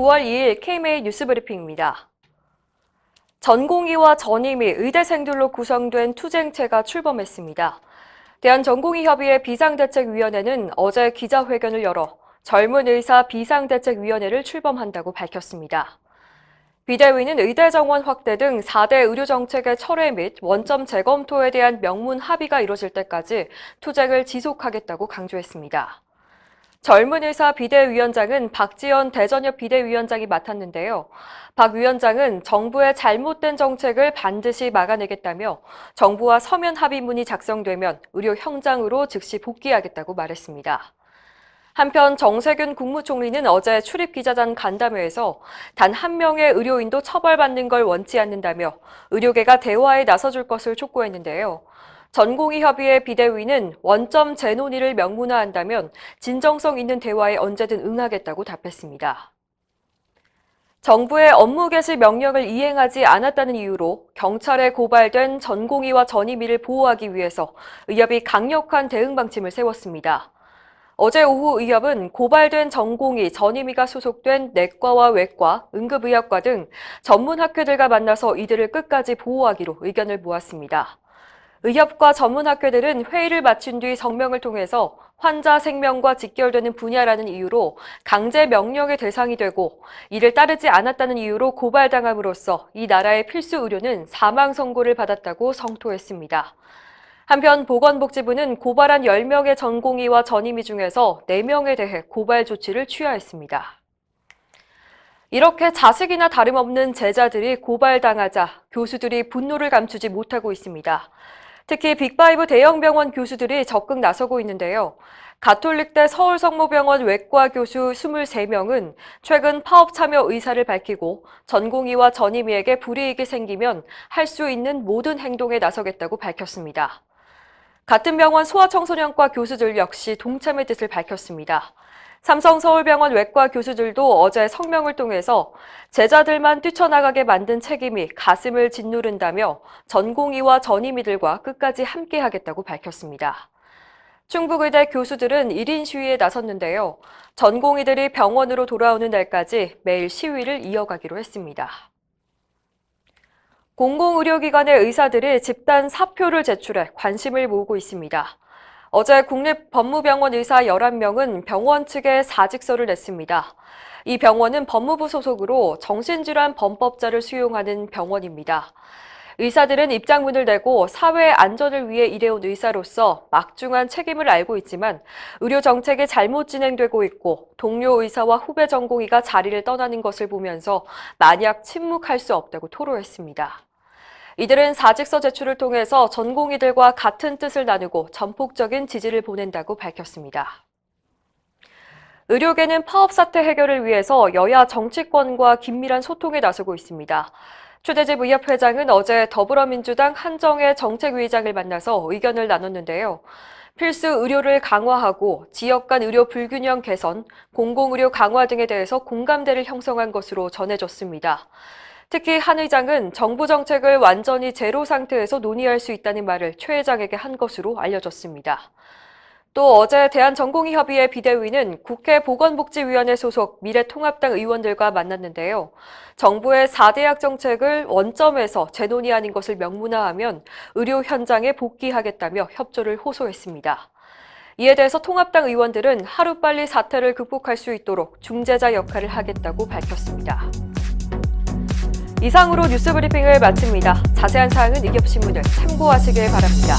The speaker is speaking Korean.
9월 2일 KMA 뉴스브리핑입니다. 전공의와 전임의 의대생들로 구성된 투쟁체가 출범했습니다. 대한전공의협의회 비상대책위원회는 어제 기자회견을 열어 젊은 의사 비상대책위원회를 출범한다고 밝혔습니다. 비대위는 의대 정원 확대 등 4대 의료정책의 철회 및 원점 재검토에 대한 명문 합의가 이뤄질 때까지 투쟁을 지속하겠다고 강조했습니다. 젊은 의사 비대위원장은 박지원 대전협 비대위원장이 맡았는데요. 박 위원장은 정부의 잘못된 정책을 반드시 막아내겠다며 정부와 서면 합의문이 작성되면 의료 현장으로 즉시 복귀하겠다고 말했습니다. 한편 정세균 국무총리는 어제 출입기자단 간담회에서 단 한 명의 의료인도 처벌받는 걸 원치 않는다며 의료계가 대화에 나서줄 것을 촉구했는데요. 전공의협의회 비대위는 원점 재논의를 명문화한다면 진정성 있는 대화에 언제든 응하겠다고 답했습니다. 정부의 업무 개시 명령을 이행하지 않았다는 이유로 경찰에 고발된 전공의와 전임의를 보호하기 위해서 의협이 강력한 대응 방침을 세웠습니다. 어제 오후 의협은 고발된 전공의, 전임의가 소속된 내과와 외과, 응급의학과 등 전문 학회들과 만나서 이들을 끝까지 보호하기로 의견을 모았습니다. 의협과 전문학회들은 회의를 마친 뒤 성명을 통해서 환자 생명과 직결되는 분야라는 이유로 강제 명령의 대상이 되고 이를 따르지 않았다는 이유로 고발당함으로써 이 나라의 필수 의료는 사망 선고를 받았다고 성토했습니다. 한편 보건복지부는 고발한 10명의 전공의와 전임의 중에서 4명에 대해 고발 조치를 취하했습니다. 이렇게 자식이나 다름없는 제자들이 고발당하자 교수들이 분노를 감추지 못하고 있습니다. 특히 빅5 대형병원 교수들이 적극 나서고 있는데요. 가톨릭대 서울성모병원 외과 교수 23명은 최근 파업 참여 의사를 밝히고 전공의와 전임의에게 불이익이 생기면 할 수 있는 모든 행동에 나서겠다고 밝혔습니다. 같은 병원 소아청소년과 교수들 역시 동참의 뜻을 밝혔습니다. 삼성서울병원 외과 교수들도 어제 성명을 통해서 제자들만 뛰쳐나가게 만든 책임이 가슴을 짓누른다며 전공의와 전임의들과 끝까지 함께하겠다고 밝혔습니다. 충북의대 교수들은 1인 시위에 나섰는데요. 전공의들이 병원으로 돌아오는 날까지 매일 시위를 이어가기로 했습니다. 공공의료기관의 의사들이 집단 사표를 제출해 관심을 모으고 있습니다. 어제 국립법무병원 의사 11명은 병원 측에 사직서를 냈습니다. 이 병원은 법무부 소속으로 정신질환 범법자를 수용하는 병원입니다. 의사들은 입장문을 내고 사회 안전을 위해 일해온 의사로서 막중한 책임을 알고 있지만 의료 정책이 잘못 진행되고 있고 동료 의사와 후배 전공의가 자리를 떠나는 것을 보면서 만약 침묵할 수 없다고 토로했습니다. 이들은 사직서 제출을 통해서 전공의들과 같은 뜻을 나누고 전폭적인 지지를 보낸다고 밝혔습니다. 의료계는 파업 사태 해결을 위해서 여야 정치권과 긴밀한 소통에 나서고 있습니다. 최대집 의협회장은 어제 더불어민주당 한정혜 정책위의장을 만나서 의견을 나눴는데요. 필수 의료를 강화하고 지역 간 의료 불균형 개선, 공공의료 강화 등에 대해서 공감대를 형성한 것으로 전해졌습니다. 특히 한 의장은 정부 정책을 완전히 제로 상태에서 논의할 수 있다는 말을 최 회장에게 한 것으로 알려졌습니다. 또 어제 대한전공의협의회 비대위는 국회 보건복지위원회 소속 미래통합당 의원들과 만났는데요. 정부의 4대약 정책을 원점에서 재논의하는 것을 명문화하면 의료 현장에 복귀하겠다며 협조를 호소했습니다. 이에 대해서 통합당 의원들은 하루빨리 사태를 극복할 수 있도록 중재자 역할을 하겠다고 밝혔습니다. 이상으로 뉴스브리핑을 마칩니다. 자세한 사항은 의협신문을 참고하시길 바랍니다.